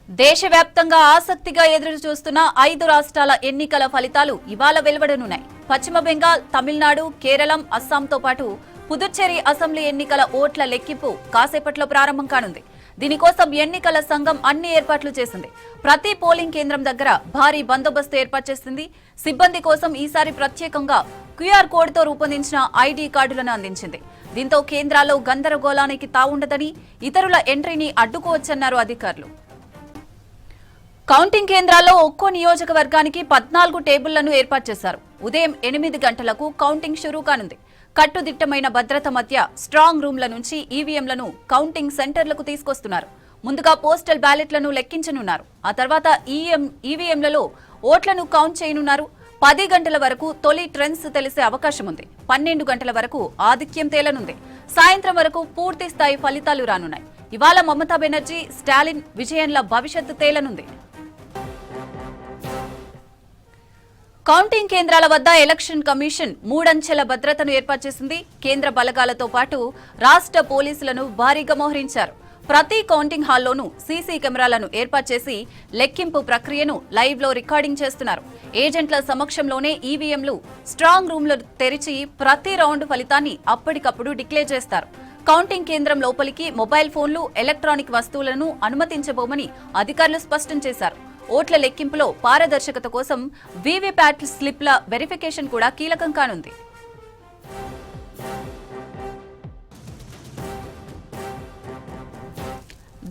దేశవ్యాప్తంగా ఆసక్తిగా ఎదురు చూస్తున్న 5 రాష్ట్రాల ఎన్నికల ఫలితాలు ఇవాళ వెలువడనున్నాయి. పశ్చిమ బెంగాల్, తమిళనాడు, కేరళం, అస్సాంతో పాటు పుదుచ్చేరి అసెంబ్లీ ఎన్నికల ఓట్ల లెక్కింపు కాసేపట్లో ప్రారంభం కానుంది. దీనికోసం ఎన్నికల సంఘం అన్ని ఏర్పాట్లు చేసింది. ప్రతి పోలింగ్ కేంద్రం దగ్గర భారీ బందోబస్తు ఏర్పాటు చేసింది. సిబ్బంది కోసం ఈసారి ప్రత్యేకంగా క్యూఆర్ కోడ్తో రూపొందించిన ఐడీ కార్డులను అందించింది. దీంతో కేంద్రాల్లో గందరగోళానికి తావుండదని, ఇతరుల ఎంట్రీని అడ్డుకోవచ్చన్నారు అధికారులు. కౌంటింగ్ కేంద్రాల్లో ఒక్కో నియోజకవర్గానికి 14 టేబుళ్లను ఏర్పాటు చేశారు. ఉదయం 8 గంటలకు కౌంటింగ్ షురూ కానుంది. కట్టుదిట్టమైన భద్రత మధ్య స్ట్రాంగ్ రూమ్ల నుంచి ఈవీఎంలను కౌంటింగ్ సెంటర్లకు తీసుకొస్తున్నారు. ముందుగా పోస్టల్ బ్యాలెట్లను లెక్కించనున్నారు. ఆ తర్వాత ఈవీఎంలలో ఓట్లను కౌంట్ చేయనున్నారు. 10 గంటల వరకు తొలి ట్రెండ్స్ తెలిసే అవకాశం ఉంది. 12 గంటల వరకు ఆధిక్యం తేలనుంది. సాయంత్రం వరకు పూర్తి స్థాయి ఫలితాలు రానున్నాయి. ఇవాళ మమతా బెనర్జీ, స్టాలిన్ విజయంల భవిష్యత్తు తేలనుంది. కౌంటింగ్ కేంద్రాల వద్ద ఎలక్షన్ కమిషన్ 3 అంచెల భద్రతను ఏర్పాటు చేసింది. కేంద్ర బలగాలతో పాటు రాష్ట్ర పోలీసులను భారీగా మోహరించారు. ప్రతి కౌంటింగ్ హాల్లోనూ సీసీ కెమెరాలను ఏర్పాటు చేసి లెక్కింపు ప్రక్రియను లైవ్ లో రికార్డింగ్ చేస్తున్నారు. ఏజెంట్ల సమక్షంలోనే ఈవీఎంలు స్ట్రాంగ్ రూమ్లు తెరిచి ప్రతి రౌండ్ ఫలితాన్ని అప్పటికప్పుడు డిక్లేర్ చేస్తారు. కౌంటింగ్ కేంద్రం లోపలికి మొబైల్ ఫోన్లు, ఎలక్ట్రానిక్ వస్తువులను అనుమతించబోమని అధికారులు స్పష్టం చేశారు. ఓట్ల లెక్కింపులో పారదర్శకత కోసం వీవీప్యాట్ స్లిప్ల వెరిఫికేషన్ కూడా కీలకం కానుంది.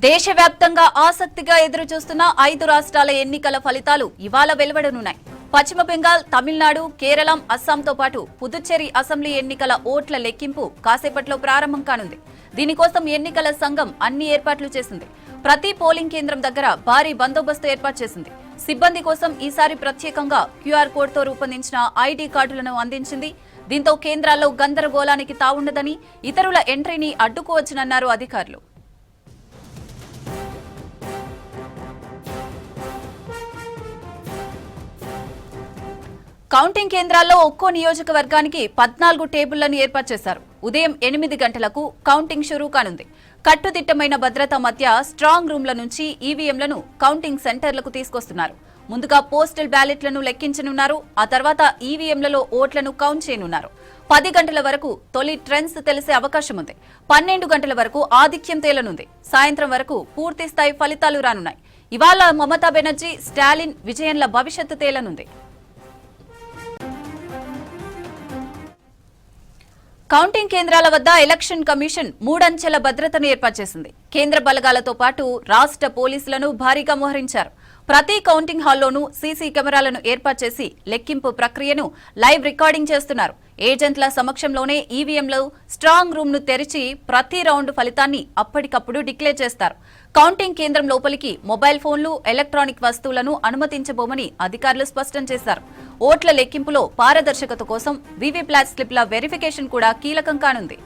దేశవ్యాప్తంగా ఆసక్తిగా ఎదురుచూస్తున్న 5 రాష్ట్రాల ఎన్నికల ఫలితాలు ఇవాళ వెలువడనున్నాయి. పశ్చిమ బెంగాల్, తమిళనాడు, కేరళం, అస్సాంతో పాటు పుదుచ్చేరి అసెంబ్లీ ఎన్నికల ఓట్ల లెక్కింపు కాసేపట్లో ప్రారంభం కానుంది. దీనికోసం ఎన్నికల సంఘం అన్ని ఏర్పాట్లు చేసింది. ప్రతి పోలింగ్ కేంద్రం దగ్గర భారీ బందోబస్తు ఏర్పాటు చేసింది. సిబ్బంది కోసం ఈసారి ప్రత్యేకంగా క్యూఆర్ కోడ్తో రూపొందించిన ఐడీ కార్డులను అందించింది. దీంతో కేంద్రాల్లో గందరగోళానికి తావుండదని, ఇతరుల ఎంట్రీని అడ్డుకోవచ్చునన్నారు అధికారులు. కౌంటింగ్ కేంద్రాల్లో ఒక్కో నియోజకవర్గానికి 14 టేబుళ్లను ఏర్పాటు చేశారు. ఉదయం 8 గంటలకు కౌంటింగ్ షురూ కానుంది. కట్టుదిట్టమైన భద్రత మధ్య స్ట్రాంగ్ రూమ్ల నుంచి ఈవీఎంలను కౌంటింగ్ సెంటర్లకు తీసుకొస్తున్నారు. ముందుగా పోస్టల్ బ్యాలెట్లను లెక్కించనున్నారు. ఆ తర్వాత ఈవీఎంలలో ఓట్లను కౌంట్ చేయనున్నారు. 10 గంటల వరకు తొలి ట్రెండ్స్ తెలిసే అవకాశం ఉంది. 12 గంటల వరకు ఆధిక్యం తేలనుంది. సాయంత్రం వరకు పూర్తి స్థాయి ఫలితాలు రానున్నాయి. ఇవాళ మమతా బెనర్జీ, స్టాలిన్ విజయంల భవిష్యత్తు తేలనుంది. కౌంటింగ్ కేంద్రాల వద్ద ఎలక్షన్ కమిషన్ 3 అంచెల భద్రతను ఏర్పాటు చేసింది. కేంద్ర బలగాలతో పాటు రాష్ట్ర పోలీసులను భారీగా మోహరించారు. ప్రతి కౌంటింగ్ హాల్లోనూ సీసీ కెమెరాలను ఏర్పాటు చేసి లెక్కింపు ప్రక్రియను లైవ్ రికార్డింగ్ చేస్తున్నారు. ఏజెంట్ల సమక్షంలోనే ఈవీఎంలు స్ట్రాంగ్ రూమ్ ను తెరిచి ప్రతి రౌండ్ ఫలితాన్ని అప్పటికప్పుడు డిక్లేర్ చేస్తారు. కౌంటింగ్ కేంద్రం లోపలికి మొబైల్ ఫోన్లు, ఎలక్ట్రానిక్ వస్తువులను అనుమతించబోమని అధికారులు స్పష్టం చేశారు. ఓట్ల లెక్కింపులో పారదర్శకత కోసం వీవీప్యాట్ స్లిప్ల వెరిఫికేషన్ కూడా కీలకం కానుంది.